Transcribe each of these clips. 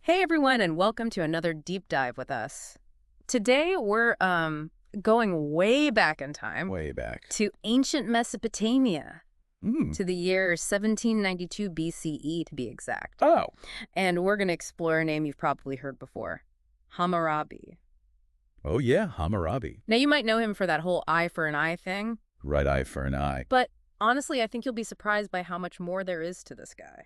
Hey everyone, and welcome to another deep dive with us. Today we're going way back in time Way back. to ancient Mesopotamia, Mm. to the year 1792 BCE to be exact. Oh. And we're going to explore a name you've probably heard before, Hammurabi. Oh, yeah, Hammurabi. Now you might know him for that whole eye for an eye thing, Right eye for an eye. but honestly I think you'll be surprised by how much more there is to this guy.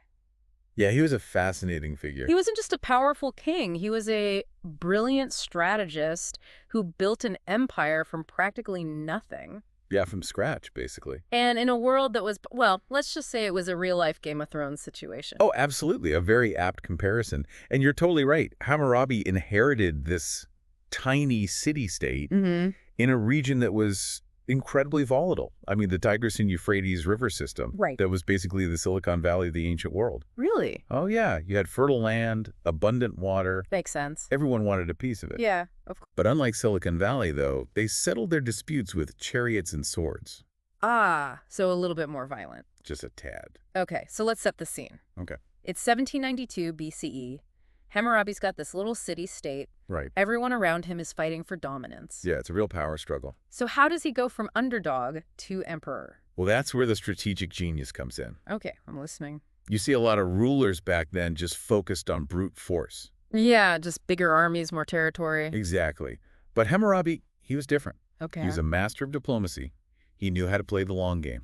Yeah, he was a fascinating figure. He wasn't just a powerful king. He was a brilliant strategist who built an empire from practically nothing. Yeah, from scratch, basically. And in a world that was, well, let's just say it was a real-life Game of Thrones situation. Oh, absolutely. A very apt comparison. And you're totally right. Hammurabi inherited this tiny city-state in a region that was incredibly volatile. I mean, the Tigris and Euphrates river system. Right. That was basically the Silicon Valley of the ancient world. Really? Oh, yeah. You had fertile land, abundant water. Makes sense. Everyone wanted a piece of it. Yeah, of course. But unlike Silicon Valley, though, they settled their disputes with chariots and swords. Ah, so a little bit more violent. Just a tad. Okay, so let's set the scene. Okay. It's 1792 BCE. Hammurabi's got this little city-state. Right. Everyone around him is fighting for dominance. Yeah, it's a real power struggle. So how does he go from underdog to emperor? Well, that's where the strategic genius comes in. Okay, I'm listening. You see a lot of rulers back then just focused on brute force. Yeah, just bigger armies, more territory. Exactly. But Hammurabi, he was different. Okay. He was a master of diplomacy. He knew how to play the long game.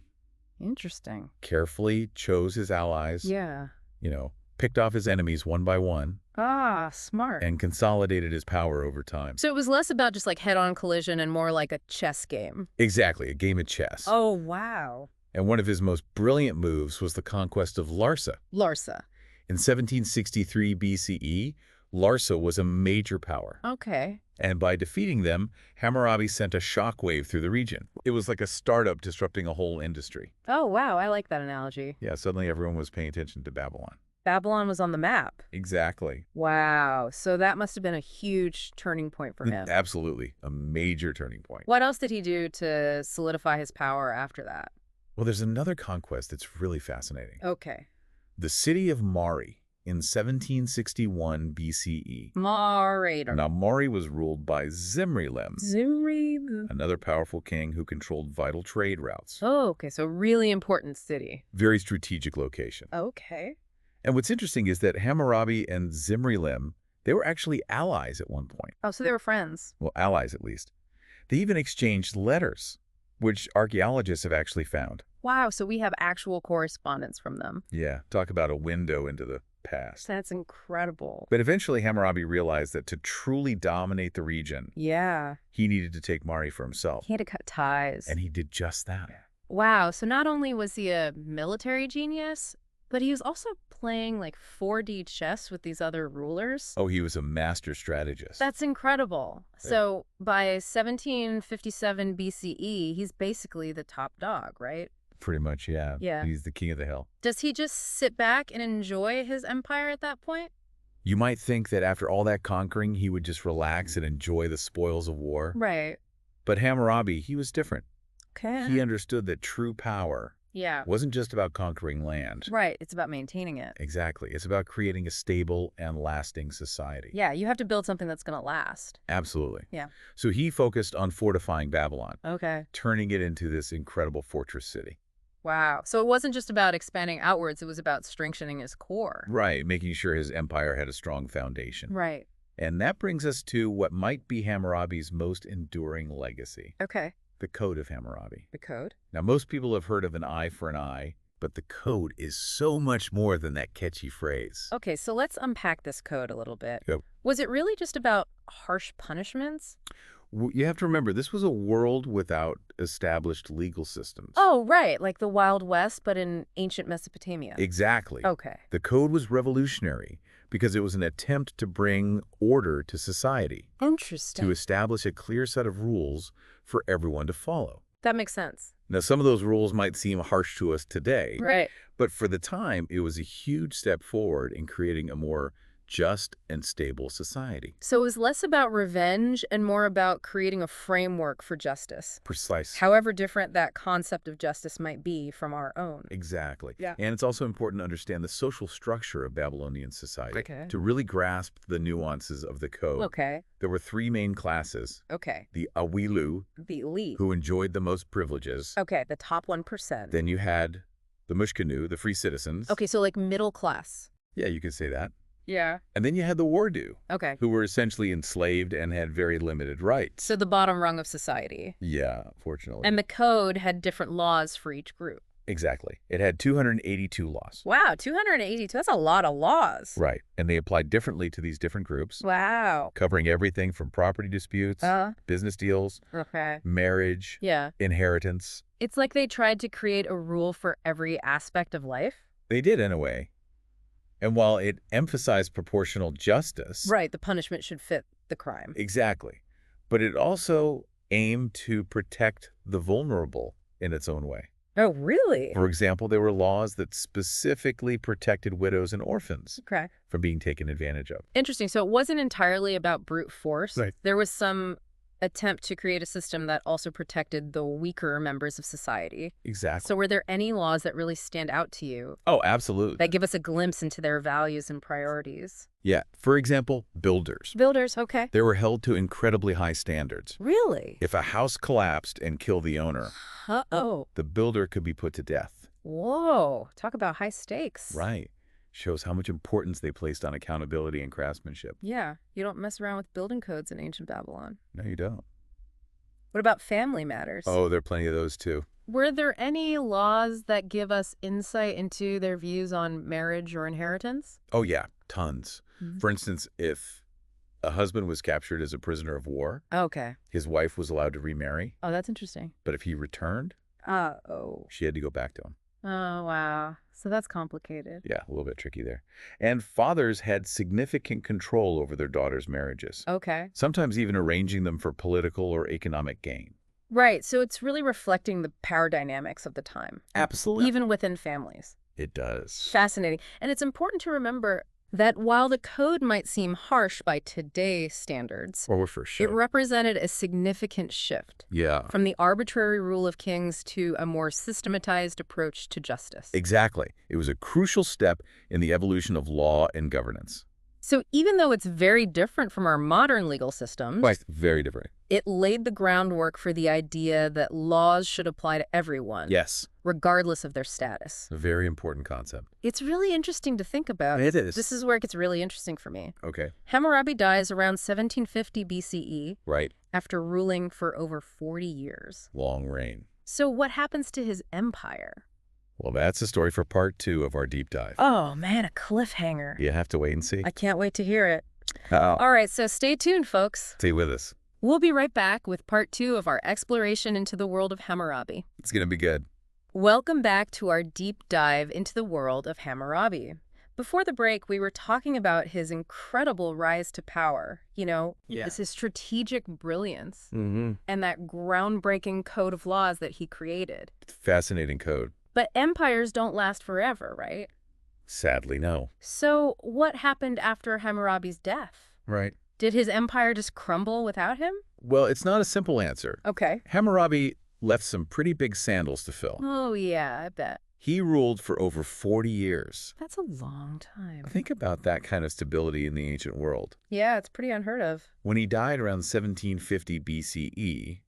Interesting. Carefully chose his allies. Yeah. Picked off his enemies one by one. Ah, smart. And consolidated his power over time. So it was less about just like head-on collision and more like a chess game. Exactly, a game of chess. Oh, wow. And one of his most brilliant moves was the conquest of Larsa. Larsa. In 1763 BCE, Larsa was a major power. Okay. And by defeating them, Hammurabi sent a shockwave through the region. It was like a startup disrupting a whole industry. Oh, wow. I like that analogy. Yeah, suddenly everyone was paying attention to Babylon. Babylon was on the map. Exactly. Wow. So that must have been a huge turning point for him. Absolutely. A major turning point. What else did he do to solidify his power after that? Well, there's another conquest that's really fascinating. Okay. The city of Mari in 1761 BCE. Mari. Now, Mari was ruled by Zimri-Lem, another powerful king who controlled vital trade routes. Oh, okay. So really important city. Very strategic location. Okay. And what's interesting is that Hammurabi and Zimri-Lem, they were actually allies at one point. Oh, so they were friends. Well, allies at least. They even exchanged letters, which archaeologists have actually found. Wow, so we have actual correspondence from them. Yeah, talk about a window into the past. That's incredible. But eventually Hammurabi realized that to truly dominate the region, Yeah. he needed to take Mari for himself. He had to cut ties. And he did just that. Wow, so not only was he a military genius, but he was also playing like 4D chess with these other rulers. Oh, he was a master strategist. That's incredible. Yeah. So by 1757 BCE, he's basically the top dog, right? Pretty much, yeah. Yeah. He's the king of the hill. Does he just sit back and enjoy his empire at that point? You might think that after all that conquering, he would just relax and enjoy the spoils of war. Right. But Hammurabi, he was different. Okay. He understood that true power Yeah. wasn't just about conquering land. Right. It's about maintaining it. Exactly. It's about creating a stable and lasting society. Yeah, you have to build something that's going to last. Absolutely. Yeah. So he focused on fortifying Babylon, Okay. turning it into this incredible fortress city. Wow. So it wasn't just about expanding outwards, it was about strengthening his core. Right, making sure his empire had a strong foundation. Right. And that brings us to what might be Hammurabi's most enduring legacy, Okay. the Code of Hammurabi. The code? Now, most people have heard of an eye for an eye, but the code is so much more than that catchy phrase. Okay, so let's unpack this code a little bit. Yep. Was it really just about harsh punishments? You have to remember, this was a world without established legal systems. Oh, right, like the Wild West, but in ancient Mesopotamia. Exactly. Okay. The code was revolutionary because it was an attempt to bring order to society, Interesting. to establish a clear set of rules for everyone to follow. That makes sense. Now, some of those rules might seem harsh to us today, Right. but for the time, it was a huge step forward in creating a more just and stable society. So it was less about revenge and more about creating a framework for justice. Precise. However different that concept of justice might be from our own. Exactly. Yeah. And it's also important to understand the social structure of Babylonian society Okay. to really grasp the nuances of the code. Okay. There were three main classes. Okay. The Awilu, The elite. who enjoyed the most privileges. Okay, the top 1%. Then you had the Mushkanu, the free citizens. Okay, so like middle class. Yeah, you could say that. Yeah. And then you had the Wardu, Okay. who were essentially enslaved and had very limited rights. So the bottom rung of society. Yeah, fortunately. And the code had different laws for each group. Exactly. It had 282 laws. Wow, 282. That's a lot of laws. Right. And they applied differently to these different groups, Wow. covering everything from property disputes, business deals, Okay. marriage, Yeah. inheritance. It's like they tried to create a rule for every aspect of life. They did in a way. And while it emphasized proportional justice. Right, the punishment should fit the crime. Exactly. But it also aimed to protect the vulnerable in its own way. Oh, really? For example, there were laws that specifically protected widows and orphans Okay. from being taken advantage of. Interesting. So it wasn't entirely about brute force. Right. There was some attempt to create a system that also protected the weaker members of society. Exactly. So were there any laws that really stand out to you Oh, absolutely. that give us a glimpse into their values and priorities? Yeah. For example, builders. Builders, okay. They were held to incredibly high standards. Really? If a house collapsed and killed the owner, Uh-oh. the builder could be put to death. Whoa. Talk about high stakes. Right. Shows how much importance they placed on accountability and craftsmanship. Yeah. You don't mess around with building codes in ancient Babylon. No, you don't. What about family matters? Oh, there are plenty of those too. Were there any laws that give us insight into their views on marriage or inheritance? Oh, yeah. Tons. Mhm. For instance, if a husband was captured as a prisoner of war, Okay. his wife was allowed to remarry. Oh, that's interesting. But if he returned, Oh. she had to go back to him. Oh, wow. So that's complicated. Yeah, a little bit tricky there. And fathers had significant control over their daughters' marriages, Okay. sometimes even arranging them for political or economic gain. Right. So it's really reflecting the power dynamics of the time. Absolutely. Even within families. It does. Fascinating. And it's important to remember that while the code might seem harsh by today's standards, Or for sure. it represented a significant shift Yeah, from the arbitrary rule of kings to a more systematized approach to justice. exactly. It was a crucial step in the evolution of law and governance. So even though it's very different from our modern legal systems, Quite very different. it laid the groundwork for the idea that laws should apply to everyone, Yes, regardless of their status. a very important concept. It's really interesting to think about. It is. This is where it gets really interesting for me. Okay, Hammurabi dies around 1750 BCE right. after ruling for over 40 years. Long reign. So what happens to his empire? Well, that's a story for part 2 of our deep dive. Oh, man, a cliffhanger. You have to wait and see. I can't wait to hear it. Oh, All right, so stay tuned, folks. stay with us. We'll be right back with part 2 of our exploration into the world of Hammurabi. It's going to be good. Welcome back to our deep dive into the world of Hammurabi. Before the break, we were talking about his incredible rise to power. It's his strategic brilliance Mm-hmm. and that groundbreaking code of laws that he created. Fascinating code. But empires don't last forever, right? Sadly, no. So what happened after Hammurabi's death? Right. Did his empire just crumble without him? Well, it's not a simple answer. Okay. Hammurabi left some pretty big sandals to fill. Oh, yeah, I bet. He ruled for over 40 years. That's a long time. Think about that kind of stability in the ancient world. Yeah, it's pretty unheard of. When he died around 1750 BCE,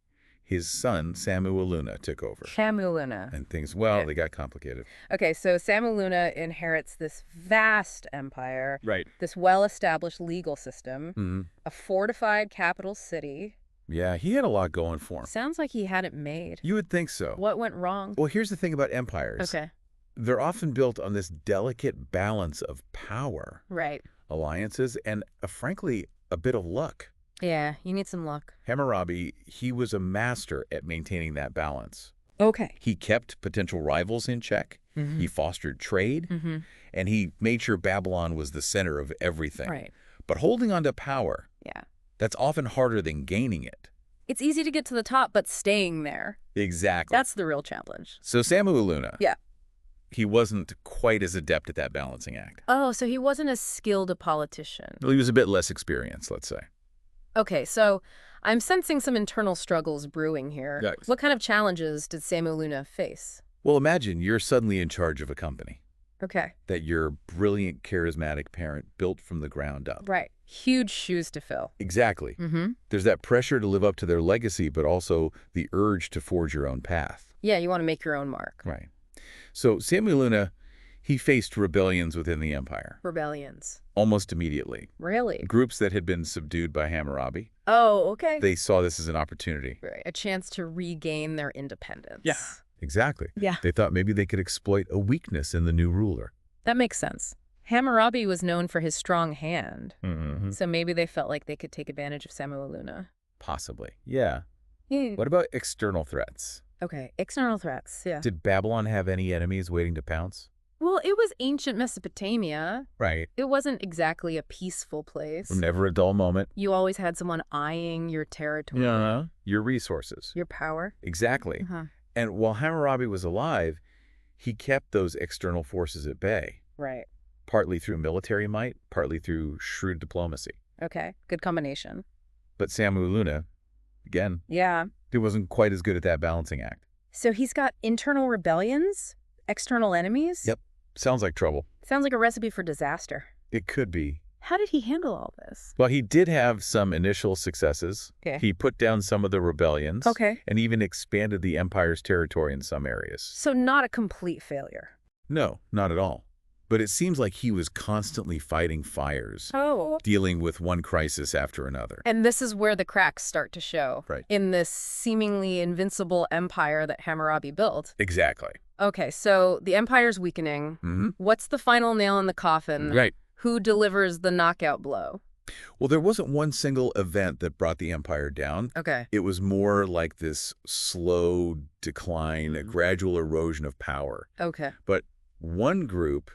his son, Sammuiluna, took over. Sammuiluna. And things, Okay. they got complicated. Okay, so Sammuiluna inherits this vast empire, Right. this well-established legal system, Mm-hmm. a fortified capital city. Yeah, he had a lot going for him. Sounds like he had it made. You would think so. What went wrong? Well, here's the thing about empires. Okay, They're often built on this delicate balance of power, right. alliances, and frankly, a bit of luck. Yeah, you need some luck. Hammurabi, he was a master at maintaining that balance. Okay. He kept potential rivals in check. He fostered trade, Mm-hmm. and he made sure Babylon was the center of everything. Right. But holding on to power, Yeah. that's often harder than gaining it. It's easy to get to the top, but staying there, Exactly. that's the real challenge. So Sammuiluna, Yeah. he wasn't quite as adept at that balancing act. Oh, so he wasn't as skilled a politician. Well, he was a bit less experienced, let's say. Okay, so I'm sensing some internal struggles brewing here. Yes. What kind of challenges did Sammu face? Well, imagine you're suddenly in charge of a company Okay. that your brilliant, charismatic parent built from the ground up. Right. Huge shoes to fill. Exactly. There's that pressure to live up to their legacy, but also the urge to forge your own path. Yeah, you want to make your own mark. Right. So Sammu, he faced rebellions within the empire. Rebellions. Almost immediately. Really? Groups that had been subdued by Hammurabi. Oh, okay. They saw this as an opportunity. Right. A chance to regain their independence. Yeah. Exactly. Yeah. They thought maybe they could exploit a weakness in the new ruler. That makes sense. Hammurabi was known for his strong hand. So maybe they felt like they could take advantage of Sammu. Possibly. Yeah. Hmm. What about external threats? Okay. External threats. Yeah. Did Babylon have any enemies waiting to pounce? Well, it was ancient Mesopotamia. Right. It wasn't exactly a peaceful place. Never a dull moment. You always had someone eyeing your territory. Yeah. Your resources. Your power. Exactly. And while Hammurabi was alive, he kept those external forces at bay. Right. Partly through military might, partly through shrewd diplomacy. Okay. Good combination. But Sammu, again, Yeah. he wasn't quite as good at that balancing act. So he's got internal rebellions, external enemies? Yep. Sounds like trouble. Sounds like a recipe for disaster. It could be. How did he handle all this? Well, he did have some initial successes. Okay. He put down some of the rebellions. Okay. And even expanded the empire's territory in some areas. So not a complete failure. No, not at all. But it seems like he was constantly fighting fires, Oh. dealing with one crisis after another. And this is where the cracks start to show. Right. In this seemingly invincible empire that Hammurabi built. Exactly. Okay, so the empire's weakening. What's the final nail in the coffin? Right. Who delivers the knockout blow? Well, there wasn't one single event that brought the empire down. Okay. It was more like this slow decline, a gradual erosion of power. Okay. But one group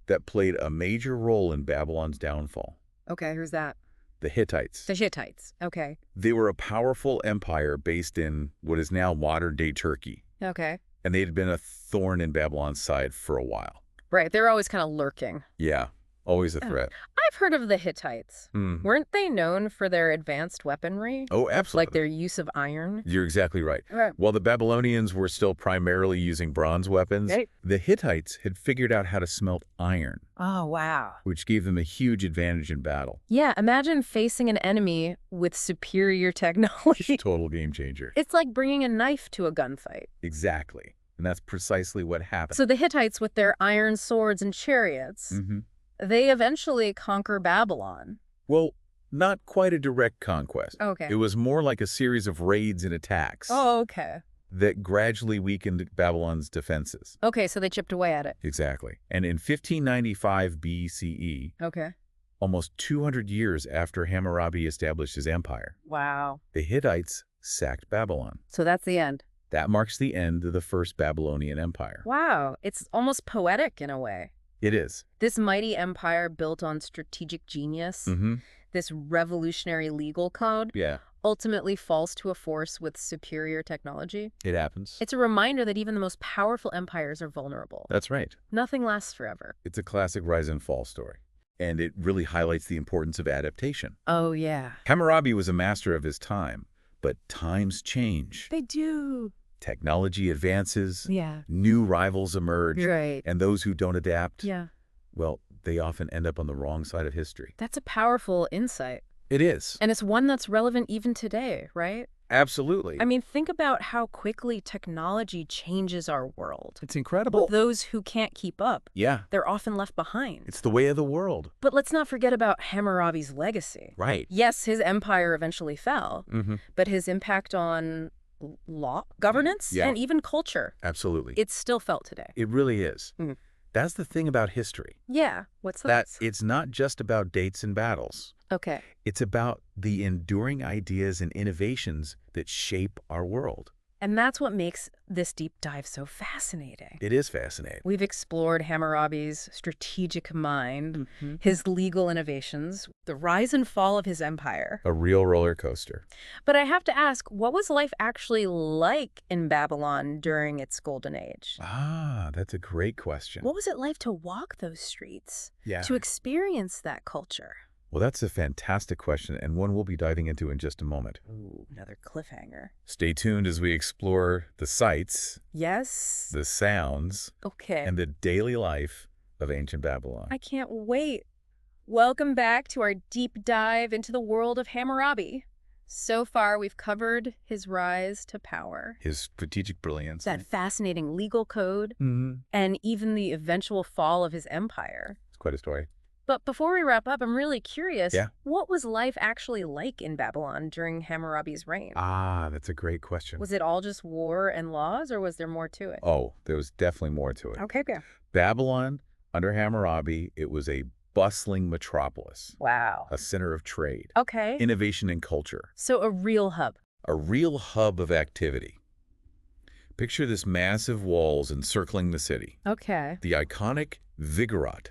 that played a major role in Babylon's downfall. Okay, who's that? The Hittites. The Hittites. Okay. They were a powerful empire based in what is now modern-day Turkey. Okay. And they'd been a thorn in Babylon's side for a while. Right, they're always kind of lurking. Yeah, always a threat. I've heard of the Hittites. Weren't they known for their advanced weaponry? Oh, absolutely. Like their use of iron? You're exactly right. Right. While the Babylonians were still primarily using bronze weapons, Right. the Hittites had figured out how to smelt iron, Oh, wow. which gave them a huge advantage in battle. Yeah, imagine facing an enemy with superior technology. Total game changer. It's like bringing a knife to a gunfight. Exactly. And that's precisely what happened. So the Hittites, with their iron swords and chariots, they eventually conquer Babylon. Well, not quite a direct conquest. Okay. It was more like a series of raids and attacks Oh, okay. that gradually weakened Babylon's defenses. Okay, so they chipped away at it. Exactly. And in 1595 BCE, Okay. almost 200 years after Hammurabi established his empire, Wow. the Hittites sacked Babylon. So that's the end. That marks the end of the First Babylonian Empire. Wow. It's almost poetic in a way. It is. This mighty empire built on strategic genius, this revolutionary legal code, Yeah, ultimately falls to a force with superior technology. it happens. It's a reminder that even the most powerful empires are vulnerable. That's right. Nothing lasts forever. It's a classic rise and fall story. And it really highlights the importance of adaptation. Oh, yeah. Hammurabi was a master of his time, but times change. They do. Technology advances, Yeah. new rivals emerge, Right. and those who don't adapt, Yeah. well, they often end up on the wrong side of history. That's a powerful insight. It is. And it's one that's relevant even today, right? Absolutely. I mean, think about how quickly technology changes our world. It's incredible. But those who can't keep up, Yeah. they're often left behind. It's the way of the world. But let's not forget about Hammurabi's legacy. Right. Yes, his empire eventually fell, but his impact on law, governance, Yeah. and even culture, Absolutely. it's still felt today. It really is. Mhm. That's the thing about history. Yeah. What's That that? it's not just about dates and battles. Okay. It's about the enduring ideas and innovations that shape our world. And that's what makes this deep dive so fascinating. It is fascinating. We've explored Hammurabi's strategic mind, Mm-hmm. his legal innovations, the rise and fall of his empire. A real roller coaster. But I have to ask, what was life actually like in Babylon during its golden age? Ah, that's a great question. What was it like to walk those streets, Yeah. to experience that culture? Well, that's a fantastic question, and one we'll be diving into in just a moment. Ooh, another cliffhanger. Stay tuned as we explore the sights, Yes. the sounds, Okay. and the daily life of ancient Babylon. I can't wait. Welcome back to our deep dive into the world of Hammurabi. So far, we've covered his rise to power, His strategic brilliance. that fascinating legal code, Mm-hmm. and even the eventual fall of his empire. It's quite a story. But before we wrap up, I'm really curious, Yeah. what was life actually like in Babylon during Hammurabi's reign? Ah, that's a great question. Was it all just war and laws, or was there more to it? Oh, there was definitely more to it. Okay. Babylon, under Hammurabi, it was a bustling metropolis, Wow. a center of trade, Okay. innovation and culture, So a real hub. a real hub of activity. Picture this massive walls encircling the city, Okay. the iconic ziggurat,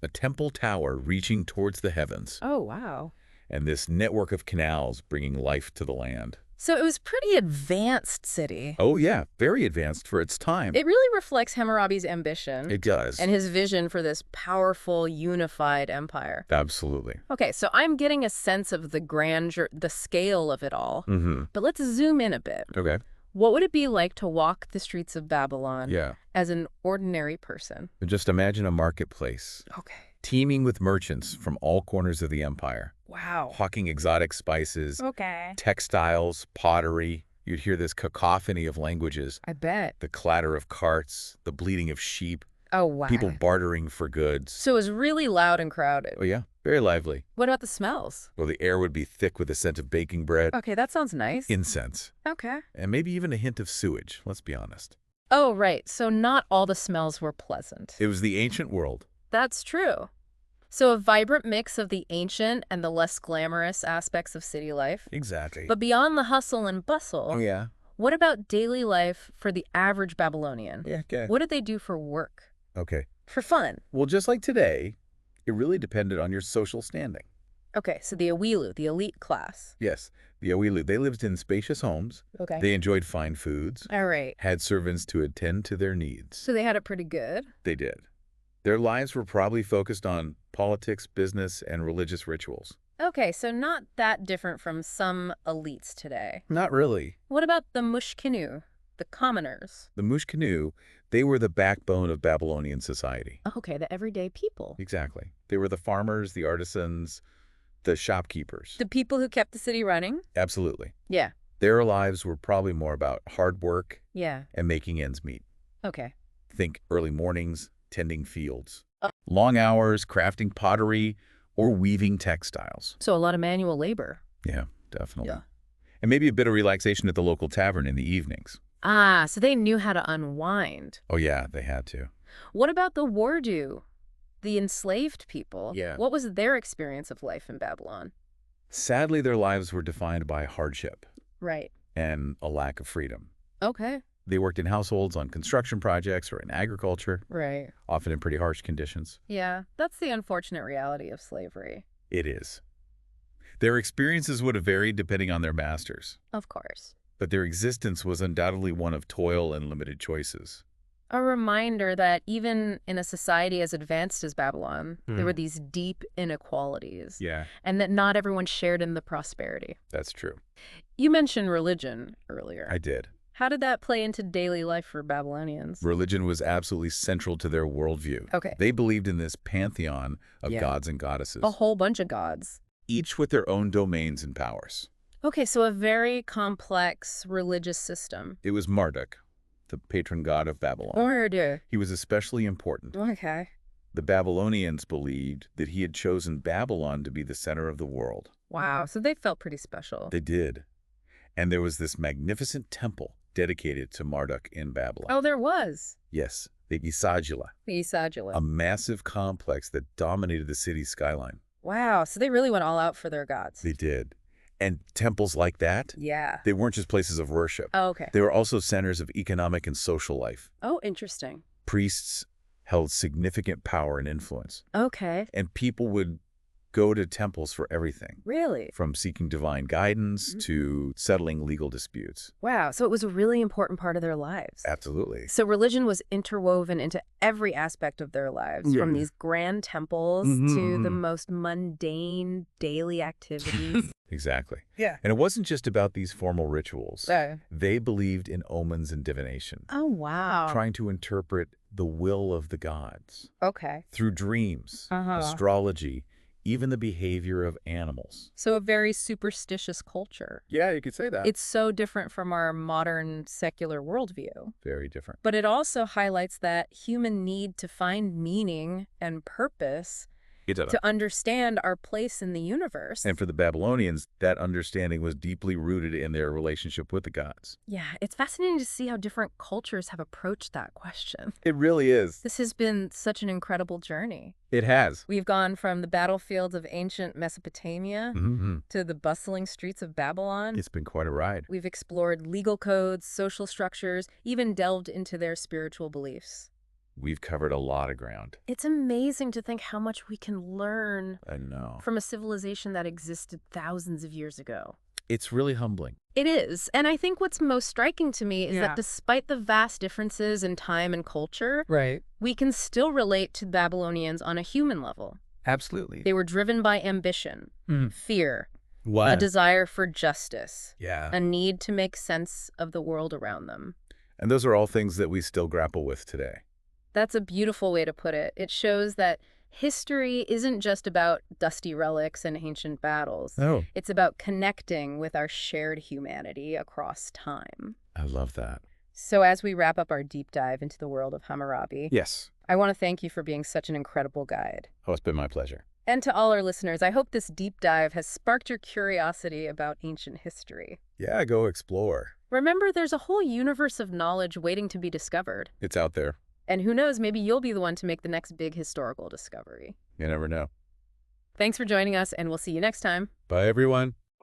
a temple tower reaching towards the heavens, Oh, wow. and this network of canals bringing life to the land. So it was pretty advanced city. Oh yeah, very advanced for its time. It really reflects Hammurabi's ambition It does. and his vision for this powerful, unified empire. Absolutely. Okay, so I'm getting a sense of the grandeur, the scale of it all. Mm-hmm. But let's zoom in a bit. Okay. What would it be like to walk the streets of Babylon Yeah. as an ordinary person? Just imagine a marketplace Okay. teeming with merchants from all corners of the empire, Wow. hawking exotic spices, Okay. textiles, pottery. You'd hear this cacophony of languages, I bet. the clatter of carts, the bleating of sheep, Oh, wow. people bartering for goods. So it was really loud and crowded. Oh yeah, very lively. What about the smells? Well, the air would be thick with the scent of baking bread, Okay, that sounds nice. incense, Okay. and maybe even a hint of sewage, let's be honest. Oh, right. So not all the smells were pleasant. It was the ancient world. That's true. So a vibrant mix of the ancient and the less glamorous aspects of city life. Exactly. But beyond the hustle and bustle, Oh yeah. what about daily life for the average Babylonian? Yeah, okay. What did they do for work? Okay. For fun? Well, just like today, it really depended on your social standing. Okay, so the Awilu, the elite class. Yes, the Awilu, they lived in spacious homes. Okay. They enjoyed fine foods, All right. had servants to attend to their needs. So they had it pretty good. They did. Their lives were probably focused on politics, business, and religious rituals. Okay, so not that different from some elites today. Not really. What about the Mushkinu, the commoners? The Mushkinu, they were the backbone of Babylonian society. Okay, the everyday people. Exactly. They were the farmers, the artisans, the shopkeepers. The people who kept the city running? Absolutely. Yeah. Their lives were probably more about hard work Yeah. and making ends meet. Okay. Think early mornings, tending fields. Long hours, crafting pottery, or weaving textiles. So a lot of manual labor. Yeah, definitely. Yeah. And maybe a bit of relaxation at the local tavern in the evenings. Ah, so they knew how to unwind. Oh yeah, they had to. What about the Wardu, the enslaved people? Yeah. What was their experience of life in Babylon? Sadly, their lives were defined by hardship Right. and a lack of freedom. Okay. They worked in households, on construction projects, or in agriculture, Right. often in pretty harsh conditions. Yeah, that's the unfortunate reality of slavery. It is. Their experiences would have varied depending on their masters, Of course. but their existence was undoubtedly one of toil and limited choices. A reminder that even in a society as advanced as Babylon, there were these deep inequalities, Yeah, and that not everyone shared in the prosperity. that's true. You mentioned religion earlier. I did. How did that play into daily life for Babylonians? Religion was absolutely central to their worldview. Okay. They believed in this pantheon of Yeah. gods and goddesses, A whole bunch of gods. each with their own domains and powers. Okay, so a very complex religious system. It was Marduk, the patron god of Babylon. Order. He was especially important. Okay. The Babylonians believed that he had chosen Babylon to be the center of the world. Wow, so they felt pretty special. They did. And there was this magnificent temple dedicated to Marduk in Babylon. Oh, there was. Yes, the Isagila, The Isagila. a massive complex that dominated the city's skyline. Wow, so they really went all out for their gods. They did. And temples like that, Yeah. they weren't just places of worship. Oh, okay. They were also centers of economic and social life. Oh, interesting. Priests held significant power and influence. Okay. And people would go to temples for everything. Really? From seeking divine guidance to settling legal disputes. Wow. So it was a really important part of their lives. Absolutely. So religion was interwoven into every aspect of their lives, from these grand temples to the most mundane daily activities. Exactly. Yeah. And it wasn't just about these formal rituals. They believed in omens and divination. Oh, wow. Trying to interpret the will of the gods. Okay. Through dreams, astrology, even the behavior of animals. So a very superstitious culture. Yeah, you could say that. It's so different from our modern secular worldview. Very different. But it also highlights that human need to find meaning and purpose to understand our place in the universe. And for the Babylonians, that understanding was deeply rooted in their relationship with the gods. Yeah, it's fascinating to see how different cultures have approached that question. It really is. This has been such an incredible journey. It has. We've gone from the battlefields of ancient Mesopotamia to the bustling streets of Babylon. It's been quite a ride. We've explored legal codes, social structures, even delved into their spiritual beliefs. We've covered a lot of ground. It's amazing to think how much we can learn from a civilization that existed thousands of years ago. It's really humbling. It is. And I think what's most striking to me is that despite the vast differences in time and culture, we can still relate to the Babylonians on a human level. Absolutely. They were driven by ambition, fear, What? a desire for justice, Yeah. a need to make sense of the world around them. And those are all things that we still grapple with today. That's a beautiful way to put it. It shows that history isn't just about dusty relics and ancient battles. Oh. It's about connecting with our shared humanity across time. I love that. So as we wrap up our deep dive into the world of Hammurabi, Yes. I want to thank you for being such an incredible guide. Oh, it's been my pleasure. And to all our listeners, I hope this deep dive has sparked your curiosity about ancient history. Yeah, go explore. Remember, there's a whole universe of knowledge waiting to be discovered. It's out there. And who knows, maybe you'll be the one to make the next big historical discovery. You never know. Thanks for joining us, and we'll see you next time. Bye, everyone.